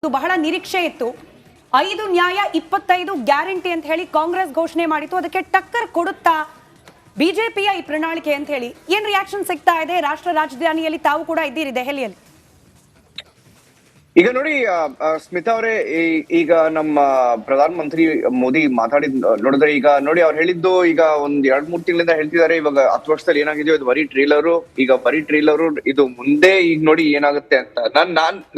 ಇದು ಬಹಳ ನಿರೀಕ್ಷೆ ಇತ್ತು. 5 ನ್ಯಾಯ 25 ಗ್ಯಾರಂಟಿ ಅಂತ ಹೇಳಿ ಕಾಂಗ್ರೆಸ್ ಘೋಷಣೆ ಮಾಡಿತ್ತು. ಅದಕ್ಕೆ ಟಕ್ಕರ್ ಕೊಡುತ್ತಾ ಬಿಜೆಪಿಯ ಈ ಪ್ರಣಾಳಿಕೆ ಅಂತ ಹೇಳಿ ಏನ್ ರಿಯಾಕ್ಷನ್ ಸಿಗ್ತಾ ಇದೆ? ರಾಷ್ಟ್ರ ರಾಜಧಾನಿಯಲ್ಲಿ ತಾವು ಕೂಡ ಇದ್ದೀರಿ, ದೆಹಲಿಯಲ್ಲಿ. ಈಗ ನೋಡಿ ಸ್ಮಿತಾ ಅವರೇ, ಈಗ ನಮ್ಮ ಪ್ರಧಾನ ಮಂತ್ರಿ ಮೋದಿ ಮಾತಾಡಿದ್ ನೋಡಿದ್ರೆ, ಈಗ ನೋಡಿ ಅವ್ರು ಹೇಳಿದ್ದು ಈಗ ಒಂದ್ 2-3 ತಿಂಗಳಿಂದ ಹೇಳ್ತಿದ್ದಾರೆ. ಇವಾಗ 10 ವರ್ಷದಲ್ಲಿ ಏನಾಗಿದೆಯೋ ಇದು ಬರೀ ಟ್ರೇಲರು, ಈಗ ಬರೀ ಟ್ರೇಲರು, ಇದು ಮುಂದೆ ಈಗ ನೋಡಿ ಏನಾಗುತ್ತೆ ಅಂತ.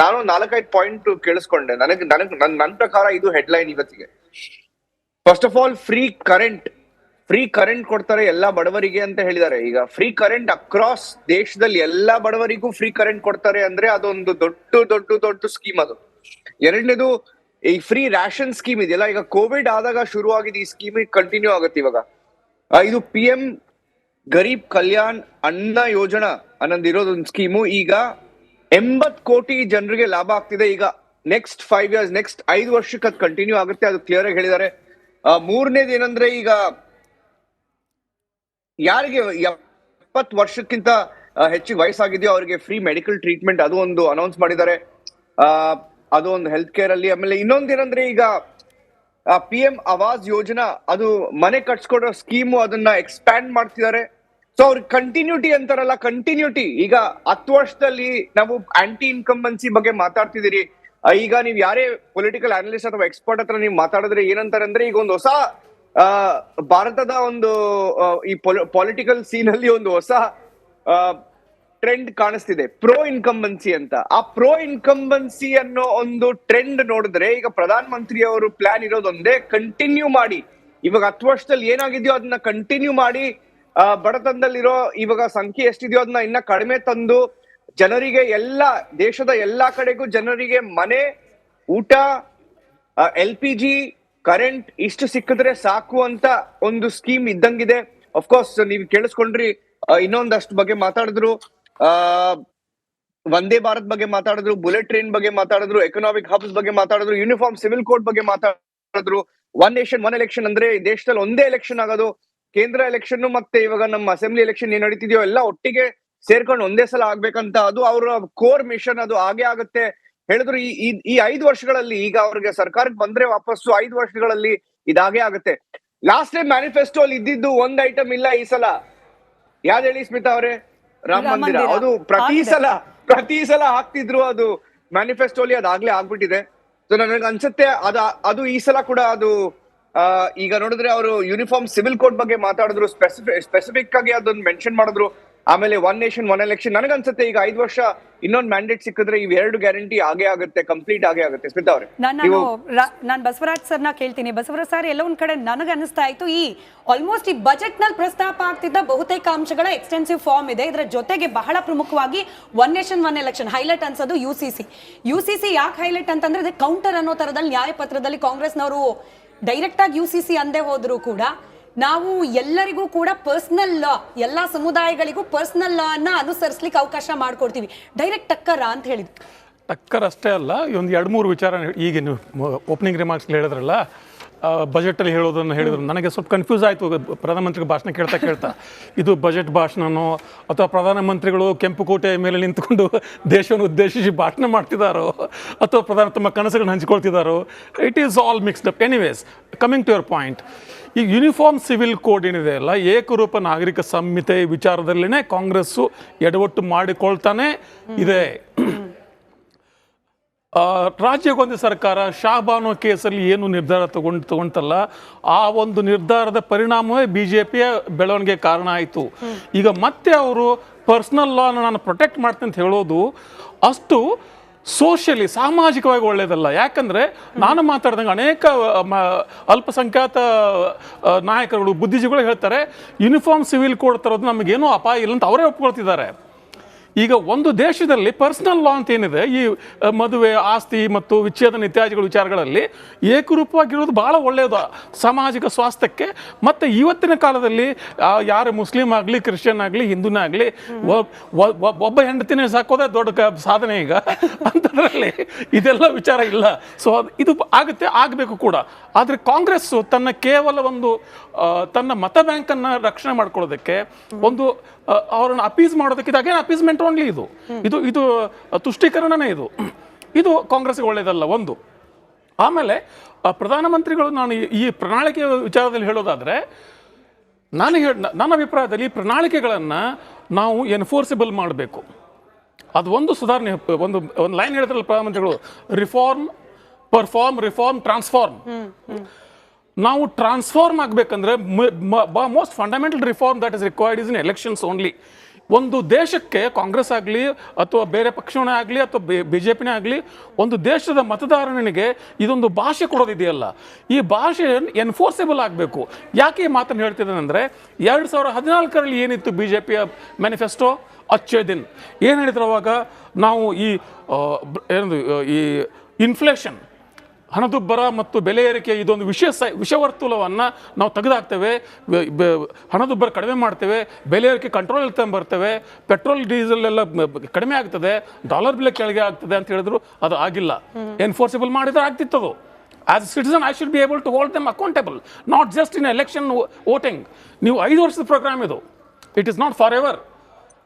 ನಾನು 4-5 ಪಾಯಿಂಟ್ ಕೇಳಿಸ್ಕೊಂಡೆ. ನನ್ನ ಪ್ರಕಾರ ಇದು ಹೆಡ್ಲೈನ್ ಇವತ್ತಿಗೆ. First of all, free current ಕೊಡ್ತಾರೆ ಎಲ್ಲಾ ಬಡವರಿಗೆ ಅಂತ ಹೇಳಿದ್ದಾರೆ. ಈಗ ಫ್ರೀ ಕರೆಂಟ್ ಅಕ್ರಾಸ್ ದೇಶದಲ್ಲಿ ಎಲ್ಲಾ ಬಡವರಿಗೂ ಫ್ರೀ ಕರೆಂಟ್ ಕೊಡ್ತಾರೆ ಅಂದ್ರೆ ಅದೊಂದು ದೊಡ್ಡ ಸ್ಕೀಮ್. ಅದು ಎರಡನೇದು, ಈ ಫ್ರೀ ರ್ಯಾಷನ್ ಸ್ಕೀಮ್ ಇದೆಯಲ್ಲ, ಈಗ ಕೋವಿಡ್ ಆದಾಗ ಶುರುವಾಗಿದೆ ಈ ಸ್ಕೀಮ್, ಕಂಟಿನ್ಯೂ ಆಗುತ್ತೆ ಇವಾಗ. ಇದು PM ಗರೀಬ್ ಕಲ್ಯಾಣ್ ಅನ್ನ ಯೋಜನಾ ಅನ್ನೋದು ಇರೋದೊಂದು ಸ್ಕೀಮು. ಈಗ 80 ಕೋಟಿ ಜನರಿಗೆ ಲಾಭ ಆಗ್ತಿದೆ. ಈಗ ನೆಕ್ಸ್ಟ್ 5 ಇಯರ್ಸ್, ನೆಕ್ಸ್ಟ್ 5 ವರ್ಷಕ್ಕೆ ಅದು ಕಂಟಿನ್ಯೂ ಆಗುತ್ತೆ, ಅದು ಕ್ಲಿಯರ್ ಆಗಿ ಹೇಳಿದ್ದಾರೆ. ಮೂರನೇದು ಏನಂದ್ರೆ, ಈಗ ಯಾರಿಗೆ 70 ವರ್ಷಕ್ಕಿಂತ ಹೆಚ್ಚಿಗೆ ವಯಸ್ಸಾಗಿದೆಯೋ ಅವ್ರಿಗೆ ಫ್ರೀ ಮೆಡಿಕಲ್ ಟ್ರೀಟ್ಮೆಂಟ್, ಅದು ಒಂದು ಅನೌನ್ಸ್ ಮಾಡಿದ್ದಾರೆ. ಅದು ಒಂದು ಹೆಲ್ತ್ ಕೇರ್ ಅಲ್ಲಿ. ಆಮೇಲೆ ಇನ್ನೊಂದೇನಂದ್ರೆ, ಈಗ PM ಆವಾಸ್ ಯೋಜನಾ, ಅದು ಮನೆ ಕಟ್ಸ್ಕೊಡೋ ಸ್ಕೀಮು, ಅದನ್ನ ಎಕ್ಸ್ಪ್ಯಾಂಡ್ ಮಾಡ್ತಿದ್ದಾರೆ. ಸೊ ಅವ್ರಿಗೆ ಕಂಟಿನ್ಯೂಟಿ ಅಂತಾರಲ್ಲ, ಕಂಟಿನ್ಯೂಟಿ. ಈಗ 10 ವರ್ಷದಲ್ಲಿ ನಾವು ಆಂಟಿ ಇನ್ಕಂಬನ್ಸಿ ಬಗ್ಗೆ ಮಾತಾಡ್ತಿದ್ದೀರಿ. ಈಗ ನೀವು ಯಾರೇ ಪೊಲಿಟಿಕಲ್ ಅನಲಿಸ್ಟ್ ಅಥವಾ ಎಕ್ಸ್ಪರ್ಟ್ ಹತ್ರ ನೀವು ಮಾತಾಡಿದ್ರೆ ಏನಂತಾರೆ ಅಂದ್ರೆ, ಈಗ ಒಂದು ಹೊಸ ಭಾರತದ ಒಂದು ಈ ಪೊಲಿಟಿಕಲ್ ಸೀನ್ ಅಲ್ಲಿ ಒಂದು ಹೊಸ ಟ್ರೆಂಡ್ ಕಾಣಿಸ್ತಿದೆ, ಪ್ರೋ ಇನ್ಕಂಬನ್ಸಿ ಅಂತ. ಆ ಪ್ರೋ ಇನ್ಕಂಬನ್ಸಿ ಅನ್ನೋ ಒಂದು ಟ್ರೆಂಡ್ ನೋಡಿದ್ರೆ, ಈಗ ಪ್ರಧಾನ ಮಂತ್ರಿ ಅವರು ಪ್ಲಾನ್ ಇರೋದೊಂದೇ, ಕಂಟಿನ್ಯೂ ಮಾಡಿ. ಇವಾಗ 10 ವರ್ಷದಲ್ಲಿ ಏನಾಗಿದೆಯೋ ಅದನ್ನ ಕಂಟಿನ್ಯೂ ಮಾಡಿ, ಬಡತನದಲ್ಲಿರೋ ಇವಾಗ ಸಂಖ್ಯೆ ಎಷ್ಟಿದೆಯೋ ಅದನ್ನ ಇನ್ನ ಕಡಿಮೆ ತಂದು, ಜನರಿಗೆ ದೇಶದ ಎಲ್ಲಾ ಕಡೆಗೂ ಜನರಿಗೆ ಮನೆ, ಊಟ, LPG, ಕರೆಂಟ್ ಇಷ್ಟು ಸಿಕ್ಕಿದ್ರೆ ಸಾಕು ಅಂತ ಒಂದು ಸ್ಕೀಮ್ ಇದ್ದಂಗಿದೆ. ಅಫ್ಕೋರ್ಸ್ ನೀವು ಕೇಳಿಸ್ಕೊಂಡ್ರಿ, ಇನ್ನೊಂದಷ್ಟು ಬಗ್ಗೆ ಮಾತಾಡಿದ್ರು. ವಂದೇ ಭಾರತ್ ಬಗ್ಗೆ ಮಾತಾಡಿದ್ರು, ಬುಲೆಟ್ ಟ್ರೈನ್ ಬಗ್ಗೆ ಮಾತಾಡಿದ್ರು, ಎಕನಾಮಿಕ್ ಹಬ್ಸ್ ಬಗ್ಗೆ ಮಾತಾಡಿದ್ರು, ಯೂನಿಫಾರ್ಮ್ ಸಿವಿಲ್ ಕೋಡ್ ಬಗ್ಗೆ ಮಾತಾಡಿದ್ರು. 1 ನೇಷನ್ 1 ಎಲೆಕ್ಷನ್ ಅಂದ್ರೆ ದೇಶದಲ್ಲಿ ಒಂದೇ ಎಲೆಕ್ಷನ್ ಆಗೋದು. ಕೇಂದ್ರ ಎಲೆಕ್ಷನ್ ಮತ್ತೆ ಇವಾಗ ನಮ್ಮ ಅಸೆಂಬ್ಲಿ ಎಲೆಕ್ಷನ್ ಏನ್ ನಡೀತಿದೆಯೋ ಎಲ್ಲ ಒಟ್ಟಿಗೆ ಸೇರ್ಕೊಂಡು ಒಂದೇ ಸಲ ಆಗ್ಬೇಕಂತ, ಅದು ಅವರ ಕೋರ್ ಮಿಷನ್. ಅದು ಹಾಗೆ ಆಗುತ್ತೆ ಹೇಳಿದ್ರು. ಈ 5 ವರ್ಷಗಳಲ್ಲಿ, ಈಗ ಅವ್ರಿಗೆ ಸರ್ಕಾರಕ್ಕೆ ಬಂದ್ರೆ ವಾಪಸ್ಸು 5 ವರ್ಷಗಳಲ್ಲಿ ಇದಾಗೆ ಆಗುತ್ತೆ. ಲಾಸ್ಟ್ ಟೈಮ್ ಮ್ಯಾನಿಫೆಸ್ಟೋ ಅಲ್ಲಿ ಇದ್ದಿದ್ದು ಒಂದ್ ಐಟಮ್ ಇಲ್ಲ ಈ ಸಲ. ಯಾವ್ದು ಹೇಳಿ ಸ್ಮಿತಾ ಅವರೇ? ರಾಮ ಮಂದಿರ. ಅದು ಪ್ರತಿ ಸಲ ಹಾಕ್ತಿದ್ರು, ಅದು ಮ್ಯಾನಿಫೆಸ್ಟೋಲಿ ಅದಾಗ್ಲೇ ಆಗ್ಬಿಟ್ಟಿದೆ. ಸೊ ನನಗೆ ಅನ್ಸುತ್ತೆ ಅದು ಈ ಸಲ ಕೂಡ ಅದು ಈಗ ನೋಡಿದ್ರೆ ಅವರು ಯೂನಿಫಾರ್ಮ್ ಸಿವಿಲ್ ಕೋಡ್ ಬಗ್ಗೆ ಮಾತಾಡಿದ್ರು, ಸ್ಪೆಸಿಫಿಕ್ ಆಗಿ ಅದನ್ನ ಮೆನ್ಷನ್ ಮಾಡಿದ್ರು. ಆಮೇಲೆ 1 ನೇಷನ್ 1 ಎಲೆಕ್ಷನ್. ನನಗನ್ಸುತ್ತೆ ಈಗ 5 ವರ್ಷ ಇನ್ನೊಂದು ಮ್ಯಾಂಡೇಟ್ ಸಿಕ್ಕಿದ್ರೆ ಇವ್ 2 ಗ್ಯಾರಂಟಿ ಆಗೇ ಆಗುತ್ತೆ, ಕಂಪ್ಲೀಟ್ ಆಗೇ ಆಗುತ್ತೆ. ಸ್ಮಿತಾ ಅವರೇ, ನಾನು ಬಸವರಾಜ್ ಸರ್ನ ಕೇಳ್ತೀನಿ. ಬಸವರಾಜ್ ಸರ್, ಎಲ್ಲ ಒಂದ್ ಕಡೆ ನನಗೆ ಅನಿಸ್ತಾ ಇತ್ತು, ಈ ಆಲ್ಮೋಸ್ಟ್ ಈ ಬಜೆಟ್ ನಲ್ಲಿ ಪ್ರಸ್ತಾಪ ಆಗ್ತಿದ್ದ ಬಹುತೇಕ ಅಂಶಗಳ ಎಕ್ಸ್ಟೆನ್ಸಿವ್ ಫಾರ್ಮ್ ಇದೆ. ಇದರ ಜೊತೆಗೆ ಬಹಳ ಪ್ರಮುಖವಾಗಿ 1 ನೇಷನ್ 1 ಎಲೆಕ್ಷನ್ ಹೈಲೈಟ್ ಅನ್ಸೋದು UCC. ಯಾಕೆ ಹೈಲೈಟ್ ಅಂತಂದ್ರೆ, ಇದು ಕೌಂಟರ್ ಅನ್ನೋ ತರದಲ್ಲಿ ನ್ಯಾಯಪತ್ರದಲ್ಲಿ ಕಾಂಗ್ರೆಸ್ನವರು ಡೈರೆಕ್ಟ್ ಆಗಿ UCC ಅಂದೇ ಹೋದ್ರು ಕೂಡ, ನಾವು ಎಲ್ಲರಿಗೂ ಕೂಡ ಪರ್ಸನಲ್ ಲಾ, ಎಲ್ಲಾ ಸಮುದಾಯಗಳಿಗೂ ಪರ್ಸನಲ್ ಲಾ ಅನ್ನ ಅನುಸರಿಸಲಿಕ್ಕೆ ಅವಕಾಶ ಮಾಡ್ಕೊಡ್ತೀವಿ. ಡೈರೆಕ್ಟ್ ಟಕ್ಕರ್ ಅಂತ ಹೇಳಿದ್ರು. ಟಕ್ಕರ್ ಅಷ್ಟೇ ಅಲ್ಲ, ಒಂದು 2-3 ವಿಚಾರ ಈಗ ನೀವು ಓಪನಿಂಗ್ ರಿಮಾರ್ಕ್ಸ್ ಹೇಳಿದ್ರಲ್ಲ, ಬಜೆಟಲ್ಲಿ ಹೇಳಿದ್ರು. ನನಗೆ ಸ್ವಲ್ಪ ಕನ್ಫ್ಯೂಸ್ ಆಯಿತು ಪ್ರಧಾನಮಂತ್ರಿ ಭಾಷಣ ಕೇಳ್ತಾ. ಇದು ಬಜೆಟ್ ಭಾಷಣನೋ ಅಥವಾ ಪ್ರಧಾನಮಂತ್ರಿಗಳು ಕೆಂಪುಕೋಟೆ ಮೇಲೆ ನಿಂತ್ಕೊಂಡು ದೇಶವನ್ನು ಉದ್ದೇಶಿಸಿ ಭಾಷಣ ಮಾಡ್ತಿದ್ದಾರೋ ಅಥವಾ ತಮ್ಮ ಕನಸುಗಳನ್ನ ಹಂಚಿಕೊಳ್ತಿದ್ದಾರೋ, it is all mixed up. Anyways, coming to your point, ಈ ಯೂನಿಫಾರ್ಮ್ ಸಿವಿಲ್ ಕೋಡ್ ಏನಿದೆ ಅಲ್ಲ, ಏಕರೂಪ ನಾಗರಿಕ ಸಂಹಿತೆ ವಿಚಾರದಲ್ಲಿನೇ ಕಾಂಗ್ರೆಸ್ಸು ಎಡವಟ್ಟು ಮಾಡಿಕೊಳ್ತಾನೆ ಇದೆ. ರಾಜ್ಯಕ್ಕೊಂದು ಸರ್ಕಾರ ಶಾಬಾನೋ ಕೇಸಲ್ಲಿ ಏನು ನಿರ್ಧಾರ ತಗೊಂತಲ್ಲ, ಆ ಒಂದು ನಿರ್ಧಾರದ ಪರಿಣಾಮವೇ BJPಯ ಬೆಳವಣಿಗೆ ಕಾರಣ ಆಯಿತು. ಈಗ ಮತ್ತೆ ಅವರು ಪರ್ಸನಲ್ ಲಾನ ನಾನು ಪ್ರೊಟೆಕ್ಟ್ ಮಾಡ್ತೀನಿ ಅಂತ ಹೇಳೋದು ಅಷ್ಟು ಸೋಷಿಯಲಿ, ಸಾಮಾಜಿಕವಾಗಿ ಒಳ್ಳೆಯದಲ್ಲ. ಯಾಕಂದರೆ ನಾನು ಮಾತಾಡ್ದಂಗೆ ಅನೇಕ ಅಲ್ಪಸಂಖ್ಯಾತ ನಾಯಕರುಗಳು, ಬುದ್ಧಿಜೀವಿಗಳು ಹೇಳ್ತಾರೆ, ಯೂನಿಫಾರ್ಮ್ ಸಿವಿಲ್ ಕೋಡ್ ತರೋದು ನಮಗೇನೂ ಅಪಾಯ ಇಲ್ಲ ಅಂತ ಅವರೇ ಒಪ್ಕೊಳ್ತಿದ್ದಾರೆ. ಈಗ ಒಂದು ದೇಶದಲ್ಲಿ ಪರ್ಸನಲ್ ಲಾ ಅಂತ ಏನಿದೆ, ಈ ಮದುವೆ, ಆಸ್ತಿ ಮತ್ತು ವಿಚ್ಛೇದನ ಇತ್ಯಾದಿಗಳ ವಿಚಾರಗಳಲ್ಲಿ ಏಕರೂಪವಾಗಿರೋದು ಭಾಳ ಒಳ್ಳೆಯದು ಸಾಮಾಜಿಕ ಸ್ವಾಸ್ಥ್ಯಕ್ಕೆ. ಮತ್ತು ಇವತ್ತಿನ ಕಾಲದಲ್ಲಿ ಯಾರು ಮುಸ್ಲಿಂ ಆಗಲಿ, ಕ್ರಿಶ್ಚಿಯನ್ ಆಗಲಿ, ಹಿಂದೂನೇ ಆಗಲಿ, ಒಬ್ಬ ಹೆಂಡತಿನೇ ಸಾಕೋದೇ ದೊಡ್ಡ ಸಾಧನೆ ಈಗ. ಅಂಥದ್ರಲ್ಲಿ ಇದೆಲ್ಲ ವಿಚಾರ ಇಲ್ಲ. ಸೊ ಇದು ಆಗಬೇಕು ಕೂಡ. ಆದರೆ ಕಾಂಗ್ರೆಸ್ಸು ಕೇವಲ ತನ್ನ ಮತ ಬ್ಯಾಂಕನ್ನು ರಕ್ಷಣೆ ಮಾಡ್ಕೊಳ್ಳೋದಕ್ಕೆ, ಅವರನ್ನು ಅಪೀಸ್ ಮಾಡೋದಕ್ಕೆ, ಅಗೇನ್ ಅಪೀಸ್ಮೆಂಟ್ ಓನ್ಲಿ ಇದು ತುಷ್ಟೀಕರಣನೇ ಇದು. ಇದು ಕಾಂಗ್ರೆಸ್ಗೆ ಒಳ್ಳೆಯದಲ್ಲ ಒಂದು. ಆಮೇಲೆ ಪ್ರಧಾನಮಂತ್ರಿಗಳು ನಾನು ಈ ಪ್ರಣಾಳಿಕೆ ವಿಚಾರದಲ್ಲಿ ಹೇಳೋದಾದರೆ ನನ್ನ ಅಭಿಪ್ರಾಯದಲ್ಲಿ ಈ ಪ್ರಣಾಳಿಕೆಗಳನ್ನು ನಾವು ಎನ್ಫೋರ್ಸಿಬಲ್ ಮಾಡಬೇಕು. ಅದು ಒಂದು ಸುಧಾರಣೆ. ಒಂದು ಲೈನ್ ಹೇಳಿದ್ರಲ್ಲ ಪ್ರಧಾನಮಂತ್ರಿಗಳು, ರಿಫಾರ್ಮ್, ಪರ್ಫಾರ್ಮ್, ಟ್ರಾನ್ಸ್ಫಾರ್ಮ್. ನಾವು ಟ್ರಾನ್ಸ್ಫಾರ್ಮ್ ಆಗಬೇಕಂದ್ರೆ most fundamental reform that is required is in elections only. ಒಂದು ದೇಶಕ್ಕೆ ಕಾಂಗ್ರೆಸ್ ಆಗಲಿ ಅಥವಾ ಬೇರೆ ಪಕ್ಷವೇ ಆಗಲಿ ಅಥವಾ BJPನೇ ಆಗಲಿ, ಒಂದು ದೇಶದ ಮತದಾರನಿಗೆ ಇದೊಂದು ಭಾಷೆ ಕೊಡೋದಿದೆಯಲ್ಲ, ಈ ಭಾಷೆ ಎನ್ಫೋರ್ಸೇಬಲ್ ಆಗಬೇಕು. ಯಾಕೆ ಈ ಮಾತನ್ನು ಹೇಳ್ತಿದ್ದೇನೆ ಅಂದರೆ 2014ರಲ್ಲಿ ಏನಿತ್ತು BJPಯ ಮ್ಯಾನಿಫೆಸ್ಟೋ, ಅಚ್ಚೇ ದಿನ್ ಏನು ಹೇಳಿದ್ರು ಅವಾಗ, ನಾವು ಈ ಇನ್ಫ್ಲೇಷನ್, ಹಣದುಬ್ಬರ ಮತ್ತು ಬೆಲೆ ಏರಿಕೆ ಇದೊಂದು ವಿಷವರ್ತುಲವನ್ನು ನಾವು ತೆಗೆದುಹಾಕ್ತೇವೆ, ಹಣದುಬ್ಬರ ಕಡಿಮೆ ಮಾಡ್ತೇವೆ, ಬೆಲೆ ಏರಿಕೆ ಕಂಟ್ರೋಲ್ ಬರ್ತೇವೆ, ಪೆಟ್ರೋಲ್ ಡೀಸೆಲ್ ಎಲ್ಲ ಕಡಿಮೆ ಆಗ್ತದೆ, ಡಾಲರ್ ಬೆಲೆ ಕೆಳಗೆ ಆಗ್ತದೆ ಅಂತ ಹೇಳಿದ್ರು. ಅದು ಆಗಿಲ್ಲ. ಎನ್ಫೋರ್ಸಿಬಲ್ ಮಾಡಿದ್ರೆ ಆಗ್ತಿತ್ತದು. As a citizen I should be able to hold them accountable, not just in election voting. ನೀವು 5 ವರ್ಷದ ಪ್ರೋಗ್ರಾಮ್ ಇದು, it is not forever.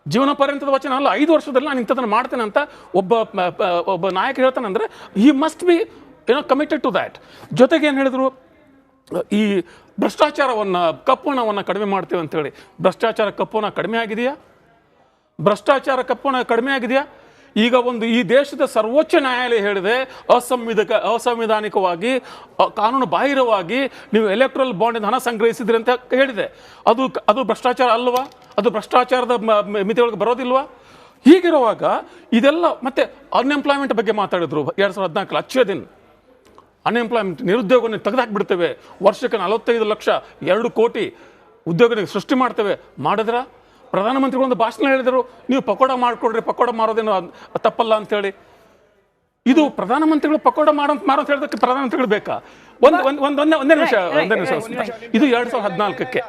ಜೀವನ ಪರ್ಯಂತದ ವಚನ ಅಲ್ಲ. 5 ವರ್ಷದಲ್ಲಿ ನಾನು ಇಂಥದನ್ನು ಮಾಡ್ತೇನೆ ಅಂತ ಒಬ್ಬ ನಾಯಕ ಹೇಳ್ತಾನೆ ಅಂದರೆ he must be committed to that. ಜೊತೆಗೆ ಏನು ಹೇಳಿದ್ರು, ಈ ಭ್ರಷ್ಟಾಚಾರವನ್ನು, ಕಪ್ಪುಣವನ್ನು ಕಡಿಮೆ ಮಾಡ್ತೇವೆ ಅಂತೇಳಿ. ಭ್ರಷ್ಟಾಚಾರ ಕಪ್ಪುಣ ಕಡಿಮೆ ಆಗಿದೆಯಾ? ಭ್ರಷ್ಟಾಚಾರ ಕಪ್ಪುಣ ಕಡಿಮೆ ಆಗಿದೆಯಾ? ಈಗ ಈ ದೇಶದ ಸರ್ವೋಚ್ಚ ನ್ಯಾಯಾಲಯ ಹೇಳಿದೆ, ಅಸಂವಿಧಾನಿಕವಾಗಿ, ಕಾನೂನು ಬಾಹಿರವಾಗಿ ನೀವು ಎಲೆಕ್ಟ್ರಲ್ ಬಾಂಡಿಂದ ಹಣ ಸಂಗ್ರಹಿಸಿದ್ರಿ ಅಂತ ಹೇಳಿದೆ. ಅದು ಭ್ರಷ್ಟಾಚಾರ ಅಲ್ವಾ? ಅದು ಭ್ರಷ್ಟಾಚಾರದ ಮಿತಿಯೊಳಗೆ ಬರೋದಿಲ್ವಾ? ಹೀಗಿರುವಾಗ ಇದೆಲ್ಲ ಮತ್ತೆ ಅನ್ಎಂಪ್ಲಾಯ್ಮೆಂಟ್ ಬಗ್ಗೆ ಮಾತಾಡಿದ್ರು 2014 ಅಚ್ಚೇ ದಿನ. ಅನ್ಎಂಪ್ಲಾಯ್ಮೆಂಟ್, ನಿರುದ್ಯೋಗವನ್ನು ತೆಗೆದುಹಾಕ್ಬಿಡ್ತೇವೆ, ವರ್ಷಕ್ಕೆ 45 ಲಕ್ಷ 2 ಕೋಟಿ ಉದ್ಯೋಗ ಸೃಷ್ಟಿ ಮಾಡ್ತೇವೆ. ಮಾಡಿದ್ರ? ಪ್ರಧಾನಮಂತ್ರಿಗಳೊಂದು ಭಾಷಣ ಹೇಳಿದರು, ನೀವು ಪಕೋಡ ಮಾಡಿಕೊಡ್ರಿ, ಪಕೋಡ ಮಾರೋದೇನು ತಪ್ಪಲ್ಲ ಅಂತೇಳಿ. ಇದು ಪ್ರಧಾನಮಂತ್ರಿಗಳು ಪಕೋಡ ಮಾರೋಂತ ಹೇಳೋದಕ್ಕೆ ಪ್ರಧಾನಮಂತ್ರಿಗಳು ಬೇಕಾ? ಒಂದೇ ನಿಮಿಷ. ಇದು 2014ಕ್ಕೆ.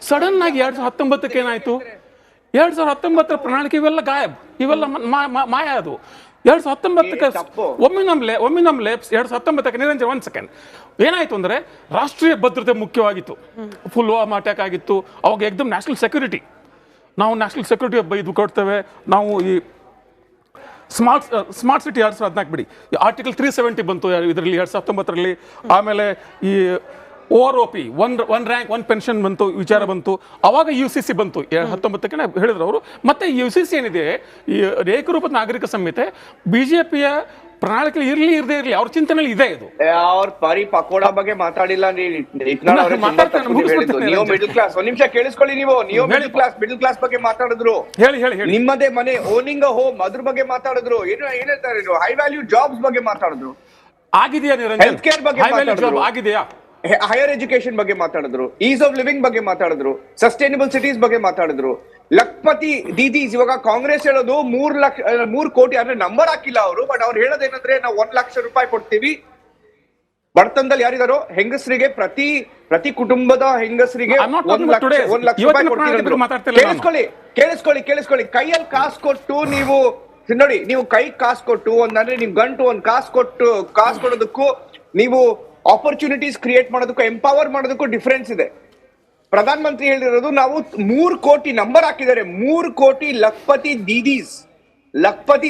ಸಡನ್ ಆಗಿ 2019ಕ್ಕೆ ಏನಾಯ್ತು? 2019 ಪ್ರಣಾಳಿಕೆ ಇವೆಲ್ಲ ಗಾಯಬ್, ಇವೆಲ್ಲ ಮಾಯ. ಅದು 2019ಕ್ಕೆ ಒಮ್ಮಿನಮ್ಲೆ 2019ಕ್ಕೆ ನಿರಂಜನ್ 1 ಸೆಕೆಂಡ್ ಏನಾಯ್ತು ಅಂದರೆ, ರಾಷ್ಟ್ರೀಯ ಭದ್ರತೆ ಮುಖ್ಯವಾಗಿತ್ತು. ಪುಲ್ವಾಮಾ ಅಟ್ಯಾಕ್ ಆಗಿತ್ತು. ಅವಾಗ ಏಕದಮ್ ನ್ಯಾಷನಲ್ ಸೆಕ್ಯೂರಿಟಿ, ನಾವು ನ್ಯಾಷನಲ್ ಸೆಕ್ಯೂರಿಟಿ ಇದು ಕೊಡ್ತೇವೆ. ನಾವು ಈ ಸ್ಮಾರ್ಟ್ ಸಿಟಿ 2014 ಬಿಡಿ, ಆರ್ಟಿಕಲ್ 370 ಬಂತು ಇದರಲ್ಲಿ 2019ರಲ್ಲಿ. ಆಮೇಲೆ ಈ OROP, one rank one pension ಬಂತು, ವಿಚಾರ ಬಂತು. ಅವಾಗ UCC ಬಂತು 19ಕ್ಕೆ ಹೇಳಿದ್ರು ಅವರು. ಮತ್ತೆ UCC ಏನಿದೆ, ಈ ಏಕರೂಪದ ನಾಗರಿಕ ಸಂಹಿತೆ, BJPಯ ಪ್ರಣಾಳಿಕೆ ಇರಲಿ ಇರದೇ ಇರಲಿ ಅವ್ರ ಚಿಂತನೆಯಲ್ಲಿ ಇದೆ. ಇದು ಅವ್ರ ಪರಿ ಪಕೋಡಾ ಬಗ್ಗೆ ಮಾತಾಡಿಲ್ಲ. ನೀವು ಮಿಡಲ್ ಕ್ಲಾಸ್, ಒಂದ್ ನಿಮಿಷ ಕೇಳಿಸ್ಕೊಳ್ಳಿ. ನೀವು ಮಿಡಲ್ ಕ್ಲಾಸ್ ಬಗ್ಗೆ ಮಾತಾಡಿದ್ರು. ಹೇಳಿ ನಿಮ್ಮದೇ ಮನೆ, ಓನಿಂಗ್ ಅ ಹೋಮ್, ಅದ್ರ ಬಗ್ಗೆ ಮಾತಾಡಿದ್ರು. ಏನ್ ಹೇಳ್ತಾರೆ, ಹೈ ವ್ಯಾಲ್ಯೂ ಜಾಬ್ಸ್ ಬಗ್ಗೆ ಮಾತಾಡಿದ್ರು. ಆಗಿದೆಯಾ ನಿರಂಜನ್? ಹೆಲ್ತ್ ಕೇರ್ ಬಗ್ಗೆ ಮಾತಾಡಿದ್ರು. ಆಗಿದೆಯಾ? ಹೈಯರ್ ಎಜುಕೇಶನ್ ಬಗ್ಗೆ ಮಾತಾಡಿದ್ರು. ಈಸ್ ಆಫ್ ಲಿವಿಂಗ್ ಬಗ್ಗೆ ಮಾತಾಡಿದ್ರು. ಸಸ್ಟೈನಬಲ್ ಸಿಟೀಸ್ ಬಗ್ಗೆ ಮಾತಾಡಿದ್ರು. ಲಖ್ಪತಿ ದೀದೀಸ್, ಇವಾಗ ಕಾಂಗ್ರೆಸ್ ಹೇಳೋದು 3 ಕೋಟಿ ಅಂದ್ರೆ ನಂಬರ್ ಹಾಕಿಲ್ಲ ಅವರು, ಬಟ್ ಅವ್ರು ಹೇಳೋದೇನಂದ್ರೆ ನಾವು 1 ಲಕ್ಷ ರೂಪಾಯಿ ಕೊಡ್ತೀವಿ. ಬಡತನದಲ್ಲಿ ಯಾರಿದಾರೋ ಹೆಂಗಸರಿಗೆ, ಪ್ರತಿ ಕುಟುಂಬದ ಹೆಂಗಸರಿಗೆ 1 ಲಕ್ಷ ರೂಪಾಯಿ ಕೊಡ್ತೀವಿ. ಕೇಳಿಸ್ಕೊಳ್ಳಿ. ಕೈಯಲ್ಲಿ ಕಾಸು ಕೊಟ್ಟು ನೀವು ನೋಡಿ, ನೀವು ಕೈ ಕಾಸು ಕೊಟ್ಟು ಅಂದ್ರೆ ನಿಮ್ ಗಂಟು ಒಂದು ಕಾಸು ಕೊಡೋದಕ್ಕೂ, ನೀವು ಆಪರ್ಚುನಿಟೀಸ್ ಕ್ರಿಯೇಟ್ ಮಾಡೋದಕ್ಕೂ, ಎಂಪವರ್ ಮಾಡೋದಕ್ಕೂ ಡಿಫರೆನ್ಸ್ ಇದೆ. ಪ್ರಧಾನ ಮಂತ್ರಿ ಹೇಳಿರೋದು ನಾವು 3 ಕೋಟಿ ನಂಬರ್ ಹಾಕಿದ್ದಾರೆ. 3 ಕೋಟಿ ಲಖ್ಪತಿ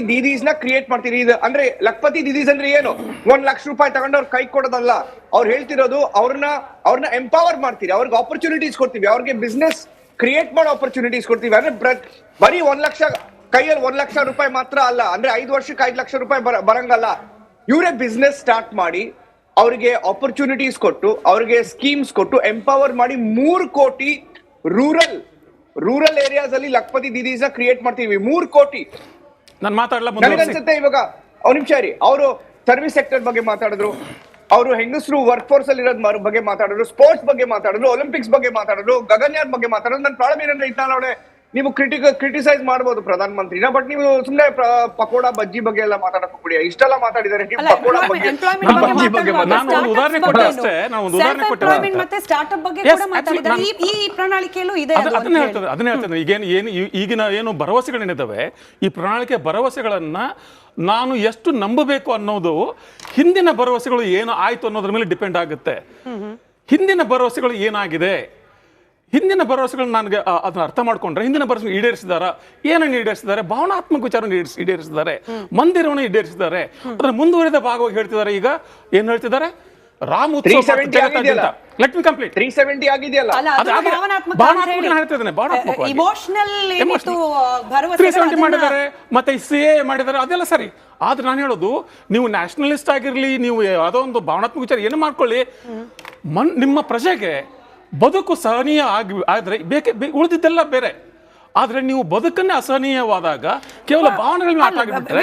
ದೀದೀಸ್ ನ ಕ್ರಿಯೇಟ್ ಮಾಡ್ತೀರಿ. ಇದು ಅಂದ್ರೆ ಲಖ್ಪತಿ ದೀದೀಸ್ ಅಂದ್ರೆ ಏನು? 1 ಲಕ್ಷ ರೂಪಾಯಿ ತಗೊಂಡು ಅವ್ರ ಕೈ ಕೊಡೋದಲ್ಲ. ಅವ್ರು ಹೇಳ್ತಿರೋದು ಅವ್ರನ್ನ ಎಂಪವರ್ ಮಾಡ್ತೀರಿ, ಅವ್ರಿಗೆ ಆಪರ್ಚುನಿಟೀಸ್ ಕೊಡ್ತೀವಿ, ಅವ್ರಿಗೆ ಬಿಸ್ನೆಸ್ ಕ್ರಿಯೇಟ್ ಮಾಡೋ ಆಪರ್ಚುನಿಟೀಸ್ ಕೊಡ್ತೀವಿ. ಅಂದ್ರೆ ಬರೀ 1 ಲಕ್ಷ ಕೈಯಲ್ಲಿ 1 ಲಕ್ಷ ರೂಪಾಯಿ ಮಾತ್ರ ಅಲ್ಲ, ಅಂದ್ರೆ 5 ವರ್ಷಕ್ಕೆ 5 ಲಕ್ಷ ರೂಪಾಯಿ ಬರಂಗಲ್ಲ. ಇವರೇ ಬಿಸ್ನೆಸ್ ಸ್ಟಾರ್ಟ್ ಮಾಡಿ, ಅವರಿಗೆ ಆಪರ್ಚುನಿಟೀಸ್ ಕೊಟ್ಟು, ಅವರಿಗೆ ಸ್ಕೀಮ್ಸ್ ಕೊಟ್ಟು ಎಂಪವರ್ ಮಾಡಿ 3 ಕೋಟಿ ರೂರಲ್ ಏರಿಯಾಸ್ ಅಲ್ಲಿ ಲಖ್ಪತಿ ದೀದೀಸ್ ನ ಕ್ರಿಯೇಟ್ ಮಾಡ್ತೀವಿ. 3 ಕೋಟಿ. ನಾನು ಮಾತಾಡಲ್ಲ, ನನಗನ್ಸುತ್ತೆ ಇವಾಗ ಒಂದ್ ನಿಮಿಷ ರೀ, ಅವರು ಸರ್ವಿಸ್ ಸೆಕ್ಟರ್ ಬಗ್ಗೆ ಮಾತಾಡಿದ್ರು, ಅವರು ಹೆಂಗಸರು ವರ್ಕ್ ಫೋರ್ಸ್ ಅಲ್ಲಿ ಇರೋದ್ ಬಗ್ಗೆ ಮಾತಾಡಿದ್ರು, ಸ್ಪೋರ್ಟ್ಸ್ ಬಗ್ಗೆ ಮಾತಾಡಿದ್ರು, ಒಲಿಂಪಿಕ್ಸ್ ಬಗ್ಗೆ ಮಾತಾಡಿದ್ರು, ಗಗನ್ಯಾನ್ ಬಗ್ಗೆ ಮಾತಾಡಿದ್ರು. ನನ್ನ ಪ್ರಾಬ್ಲಮ್ ಏನಂದ್ರೆ ಇಟ್ನಾಳೆ ನೀವು ಕ್ರಿಟಿಸೈಸ್ ಮಾಡಬಹುದು ಪ್ರಧಾನ ಮಂತ್ರಿನ, ಬಟ್ ನೀವು ಸುಮ್ಮನೆ ಪಕೋಡಾ ಬಜ್ಜಿ ಬಗ್ಗೆ ಎಲ್ಲ ಮಾತಾಡಕ್ ಹೋಗ್ಬಿಡಿ. ಇಷ್ಟೆಲ್ಲ ಮಾತಾಡಿದ್ದಾರೆ, ಪಕೋಡಾ ಬಗ್ಗೆ, ಬಜ್ಜಿ ಬಗ್ಗೆ ಉದಾಹರಣೆ ಕೊಟ್ಟೆ ಅಷ್ಟೇ. ಮತ್ತೆ ಸ್ಟಾರ್ಟ್ಅಪ್ ಬಗ್ಗೆ ಕೂಡ ಮಾತಾಡಿದ್ದಾರೆ. ಈ ಪ್ರಣಾಳಿಕೆಯಲ್ಲೂ ಇದೆ. ಅದನ್ನ ಹೇಳ್ತೇನೆ. ಈಗಿನ ಏನು ಭರವಸೆಗಳೇನಿದಾವೆ, ಈ ಪ್ರಣಾಳಿಕೆ ಭರವಸೆಗಳನ್ನ ನಾನು ಎಷ್ಟು ನಂಬಬೇಕು ಅನ್ನೋದು ಹಿಂದಿನ ಭರವಸೆಗಳು ಏನು ಆಯ್ತು ಅನ್ನೋದ್ರ ಮೇಲೆ ಡಿಪೆಂಡ್ ಆಗುತ್ತೆ. ಹಿಂದಿನ ಭರವಸೆಗಳು ಏನಾಗಿದೆ, ಹಿಂದಿನ ಭರವಸೆಗಳನ್ನ ನನಗೆ ಅದನ್ನ ಅರ್ಥ ಮಾಡ್ಕೊಂಡ್ರೆ ಹಿಂದಿನ ಭರವಸೆ ಈಡೇರಿಸಿದಾರ, ಏನನ್ನು ಈಡೇರಿಸಿದ್ದಾರೆ? ಭಾವನಾತ್ಮಕ ವಿಚಾರವನ್ನು ಈಡೇರಿಸಿದ್ದಾರೆ, ಮಂದಿರವನ್ನು ಈಡೇರಿಸಿದ್ದಾರೆ. ಅದರ ಮುಂದುವರಿದ ಭಾಗವಾಗಿ ಹೇಳ್ತಿದ್ದಾರೆ. ಈಗ ಏನ್ ಹೇಳ್ತಿದ್ದಾರೆ? ರಾಮ ಉತ್ಸವ 370 ಆಗಿದೆಯಲ್ಲ, ಅಲ್ಲ, ಅದು ಭಾವನಾತ್ಮಕ ಅಂತ ಹೇಳಿ. Emotional ಏನಿತ್ತು, ಭರವಸೆಗಳು 370 ಮಾಡಿದ್ದಾರೆ, ಮತ್ತೆ CA ಮಾಡಿದ್ದಾರೆ, ಅದೆಲ್ಲ ಸರಿ. ಆದ್ರೆ ನಾನು ಹೇಳೋದು, ನೀವು ನ್ಯಾಷನಲಿಸ್ಟ್ ಆಗಿರ್ಲಿ, ನೀವು ಯಾವುದೋ ಒಂದು ಭಾವನಾತ್ಮಕ ವಿಚಾರ ಏನು ಮಾಡ್ಕೊಳ್ಳಿ, ನಿಮ್ಮ ಪ್ರಜೆಗೆ ಬದುಕು ಸಹನೀಯ ಆದ್ರೆ ಉಳಿದಿದ್ದೆಲ್ಲ ಬೇರೆ. ಆದ್ರೆ ನೀವು ಬದುಕನ್ನೇ ಅಸಹನೀಯವಾದಾಗ ಕೇವಲ ಭಾವನೆಗಳನ್ನ ಆಟ ಆಗಿಬಿಟ್ರೆ